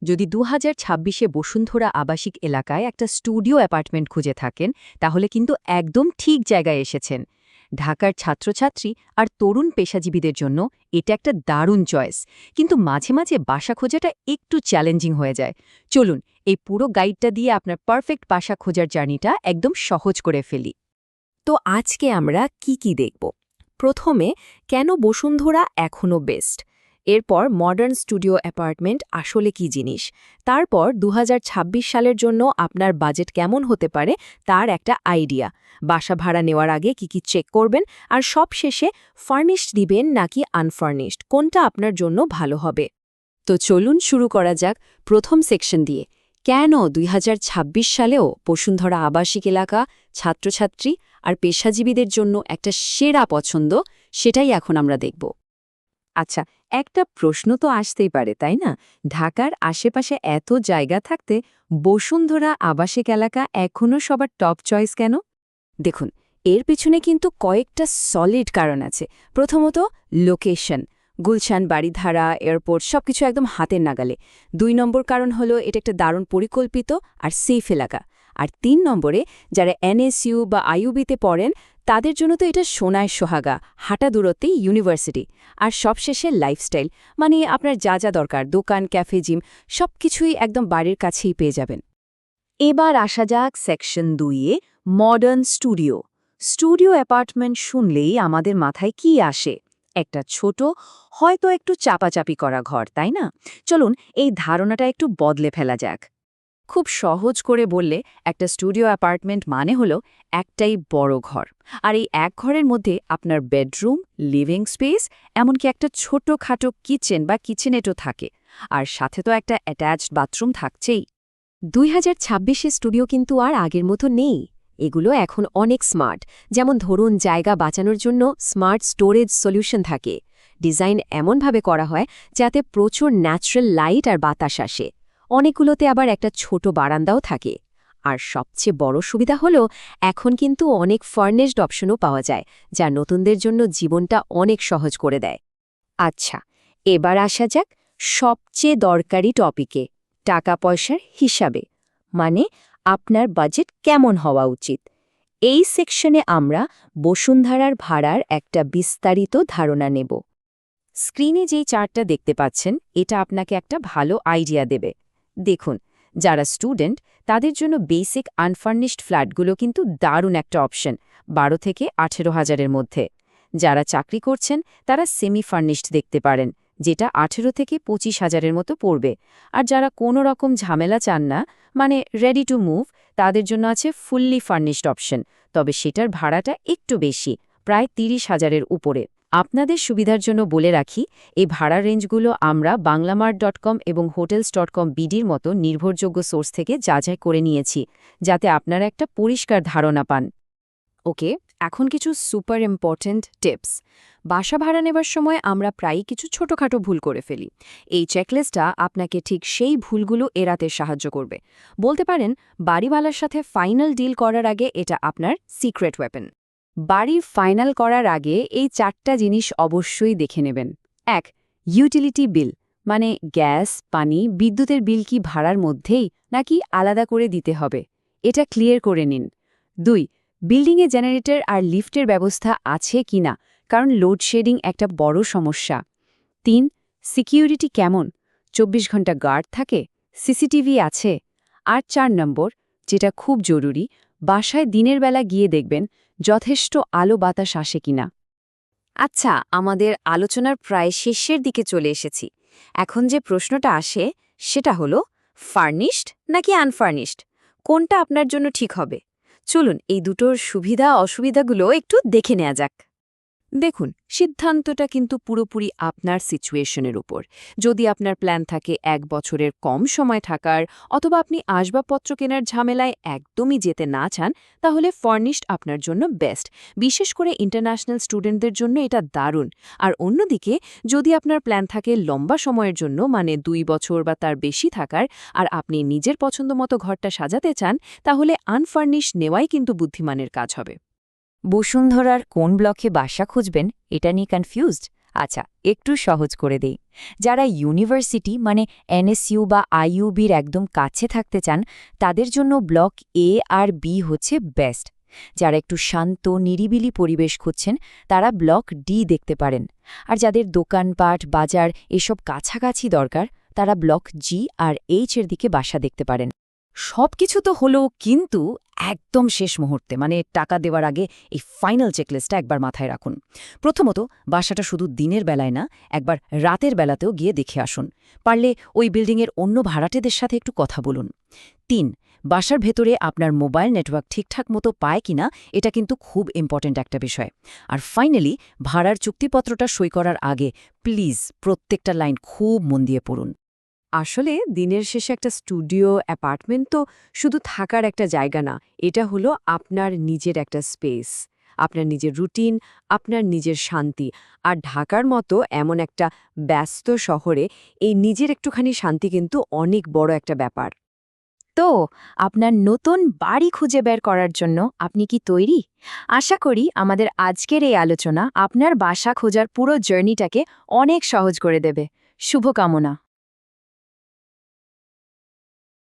যদি 2026-এ বসুন্ধরা আবাসিক এলাকায় একটা স্টুডিও অ্যাপার্টমেন্ট খুঁজে থাকেন তাহলে কিন্তু একদম ঠিক জায়গায় এসেছেন। ঢাকার ছাত্রছাত্রী আর তরুণ পেশাজীবীদের জন্য এটা একটা দারুণ চয়েস, কিন্তু মাঝে মাঝে বাসা খোঁজাটা একটু চ্যালেঞ্জিং হয়ে যায়। চলুন এই পুরো গাইডটা দিয়ে আপনার পারফেক্ট বাসা খোঁজার জার্নিটা একদম সহজ করে ফেলি। তো আজকে আমরা কি দেখব? প্রথমে কেন বসুন্ধরা এখনও বেস্ট, এরপর মডার্ন স্টুডিও অ্যাপার্টমেন্ট আসলে কি জিনিস, তারপর 2026 সালের জন্য আপনার বাজেট কেমন হতে পারে তার একটা আইডিয়া, বাসা ভাড়া নেওয়ার আগে কি চেক করবেন, আর সবশেষে ফার্নিশড দিবেন নাকি আনফার্নিশড, কোনটা আপনার জন্য ভালো হবে। তো চলুন শুরু করা যাক প্রথম সেকশন দিয়ে। কেন 2026 সালেও বসুন্ধরা আবাসিক এলাকা ছাত্রছাত্রী আর পেশাজীবীদের জন্য একটা সেরা পছন্দ, সেটাই এখন আমরা দেখব। আচ্ছা, একটা প্রশ্ন তো আসতেই পারে, তাই না? ঢাকার আশেপাশে এত জায়গা থাকতে বসুন্ধরা আবাসিক এলাকা এখনও সবার টপ চয়েস কেন? দেখুন, এর পিছনে কিন্তু কয়েকটা সলিড কারণ আছে। প্রথমত, লোকেশন। গুলশান, বাড়িধারা, এয়ারপোর্ট সবকিছু একদম হাতের নাগালে। 2 নম্বর কারণ হলো এটা একটা দারুণ পরিকল্পিত আর সেফ এলাকা। আর 3 নম্বরে যারা এনএসইউ বা আইইউবিতে পড়েন তাদের জন্য তো এটা সোনায় সোহাগা, হাঁটা দূরত্বে ইউনিভার্সিটি। আর সবশেষে লাইফস্টাইল, মানে আপনার যা যা দরকার, দোকান, ক্যাফে, জিম সবকিছুই একদম বাড়ির কাছেই পেয়ে যাবেন। এবার আসা যাক সেকশন 2-এ, মডার্ন স্টুডিও। স্টুডিও অ্যাপার্টমেন্ট শুনলেই আমাদের মাথায় কি আসে? একটা ছোট, হয়তো একটু চাপাচাপি করা ঘর, তাই না? চলুন এই ধারণাটা একটু বদলে ফেলা যাক। খুব সহজ করে বললে একটা স্টুডিও অ্যাপার্টমেন্ট মানে হলো একটাই বড় ঘর, আর এই এক ঘরের মধ্যে আপনার বেডরুম, লিভিং স্পেস, এমনকি একটা ছোটখাটো কিচেন বা কিচেনেটও থাকে, আর সাথে তো একটা অ্যাটাচড বাথরুম থাকছেই। 2026-এ স্টুডিও কিন্তু আর আগের মতো নেই। এগুলো এখন অনেক স্মার্ট। যেমন ধরুন, জায়গা বাঁচানোর জন্য স্মার্ট স্টোরেজ সলিউশন থাকে। ডিজাইন এমনভাবে করা হয় যাতে প্রচুর ন্যাচারাল লাইট আর বাতাস আসে। অনেকগুলোতে আবার একটা ছোট বারান্দাও থাকে। আর সবচেয়ে বড় সুবিধা হলো এখন কিন্তু অনেক ফার্নিশড অপশনও পাওয়া যায়, যা নতুনদের জন্য জীবনটা অনেক সহজ করে দেয়। আচ্ছা, এবার আসা যাক সবচেয়ে দরকারি টপিকে, টাকা পয়সার হিসাবে। মানে আপনার বাজেট কেমন হওয়া উচিত। এই সেকশনে আমরা বসুন্ধরার ভাড়ার একটা বিস্তারিত ধারণা নেব। স্ক্রিনে যেই চার্টটা দেখতে পাচ্ছেন এটা আপনাকে একটা ভালো আইডিয়া দেবে। দেখুন, যারা স্টুডেন্ট তাদের জন্য বেসিক আনফার্নিশড ফ্ল্যাটগুলো কিন্তু দারুণ একটা অপশন, 12 থেকে 18,000-এর মধ্যে। যারা চাকরি করছেন তারা সেমি ফার্নিশড দেখতে পারেন, যেটা 18 থেকে 25,000-এর মতো পড়বে। আর যারা কোনো রকম ঝামেলা চান না, মানে রেডি টু মুভ, তাদের জন্য আছে ফুললি ফার্নিশড অপশন, তবে সেটার ভাড়াটা একটু বেশি, প্রায় 30,000-এর উপরে। আপনাদের সুবিধার জন্য বলে রাখি, এই ভাড়ার রেঞ্জগুলো আমরা বাংলামার্ট.com এবং hotels.com বিডির মতো নির্ভরযোগ্য সোর্স থেকে যাচাই করে নিয়েছি, যাতে আপনারা একটা পরিষ্কার ধারণা পান। ওকে, এখন কিছু সুপার ইম্পর্ট্যান্ট টিপস। বাসা ভাড়া নেবার সময় আমরা প্রায়ই কিছু ছোটখাটো ভুল করে ফেলি। এই চেকলিস্টটা আপনাকে ঠিক সেই ভুলগুলো এড়াতে সাহায্য করবে। বলতে পারেন, বাড়িওয়ালার সাথে ফাইনাল ডিল করার আগে এটা আপনার সিক্রেট ওয়েপন। বাড়ি ফাইনাল করার আগে এই 4টা জিনিস অবশ্যই দেখে নেবেন। 1. ইউটিলিটি বিল, মানে গ্যাস, পানি, বিদ্যুতের বিল কি ভাড়ার মধ্যেই নাকি আলাদা করে দিতে হবে, এটা ক্লিয়ার করে নিন। 2. বিল্ডিংয়ে জেনারেটর আর লিফটের ব্যবস্থা আছে কিনা, কারণ লোডশেডিং একটা বড় সমস্যা। 3. সিকিউরিটি কেমন, 24 ঘন্টা গার্ড থাকে, সিসিটিভি আছে। আর 4 নম্বর, যেটা খুব জরুরি, বাসায় দিনের বেলা গিয়ে দেখবেন যথেষ্ট আলো বাতাস আসে কিনা। আচ্ছা, আমাদের আলোচনার প্রায় শেষের দিকে চলে এসেছি। এখন যে প্রশ্নটা আসে সেটা হলো, ফার্নিশড নাকি আনফার্নিশড, কোনটা আপনার জন্য ঠিক হবে? চলুন এই দুটোর সুবিধা অসুবিধাগুলো একটু দেখে নেওয়া যাক। দেখুন, সিদ্ধান্তটা কিন্তু পুরোপুরি আপনার সিচুয়েশনের উপর। যদি আপনার প্ল্যান থাকে 1 বছরের কম সময় থাকার, অথবা আপনি আসবাবপত্র কেনার ঝামেলায় একদমই যেতে না চান, তাহলে ফার্নিশড আপনার জন্য বেস্ট। বিশেষ করে ইন্টারন্যাশনাল স্টুডেন্টদের জন্য এটা দারুণ। আর অন্যদিকে, যদি আপনার প্ল্যান থাকে লম্বা সময়ের জন্য, মানে 2 বছর বা তার বেশি থাকার, আর আপনি নিজের পছন্দমতো ঘরটা সাজাতে চান, তাহলে আনফার্নিশড নেওয়াই কিন্তু বুদ্ধিমানের কাজ হবে। বসুন্ধরার কোন ব্লকে বাসা খুঁজবেন এটা নিয়ে কনফিউজড? আচ্ছা, একটু সহজ করে দেই। যারা ইউনিভার্সিটি মানে এনএসইউ বা আইইউবির একদম কাছে থাকতে চান, তাদের জন্য ব্লক এ আর বি হচ্ছে বেস্ট। যারা একটু শান্ত নিরিবিলি পরিবেশ খুঁজছেন, তারা ব্লক ডি দেখতে পারেন। আর যাদের দোকানপাট, বাজার এসব কাছাকাছি দরকার, তারা ব্লক জি আর এইচ এর দিকে বাসা দেখতে পারেন। সবকিছু তো হলো, কিন্তু একদম শেষ মুহূর্তে মানে টাকা দেওয়ার আগে এই ফাইনাল চেকলিস্টটা একবার মাথায় রাখুন। প্রথমত, বাসাটা শুধু দিনের বেলায় না, একবার রাতের বেলাতেও গিয়ে দেখে আসুন। পারলে ওই বিল্ডিংয়ের অন্য ভাড়াটেদের সাথে একটু কথা বলুন। ৩. বাসার ভেতরে আপনার মোবাইল নেটওয়ার্ক ঠিকঠাক মতো পায় কিনা, এটা কিন্তু খুব ইম্পর্ট্যান্ট একটা বিষয়। আর ফাইনালি, ভাড়ার চুক্তিপত্রটা সই করার আগে প্লিজ প্রত্যেকটা লাইন খুব মন দিয়ে পড়ুন। আসলে দিনের শেষে একটা স্টুডিও অ্যাপার্টমেন্ট তো শুধু থাকার একটা জায়গা না, এটা হলো আপনার নিজের একটা স্পেস, আপনার নিজের রুটিন, আপনার নিজের শান্তি। আর ঢাকার মতো এমন একটা ব্যস্ত শহরে এই নিজের একটুখানি শান্তি কিন্তু অনেক বড় একটা ব্যাপার। তো আপনার নতুন বাড়ি খুঁজে বের করার জন্য আপনি কি তৈরি? আশা করি আমাদের আজকের এই আলোচনা আপনার বাসা খোঁজার পুরো জার্নিটাকে অনেক সহজ করে দেবে। শুভকামনা।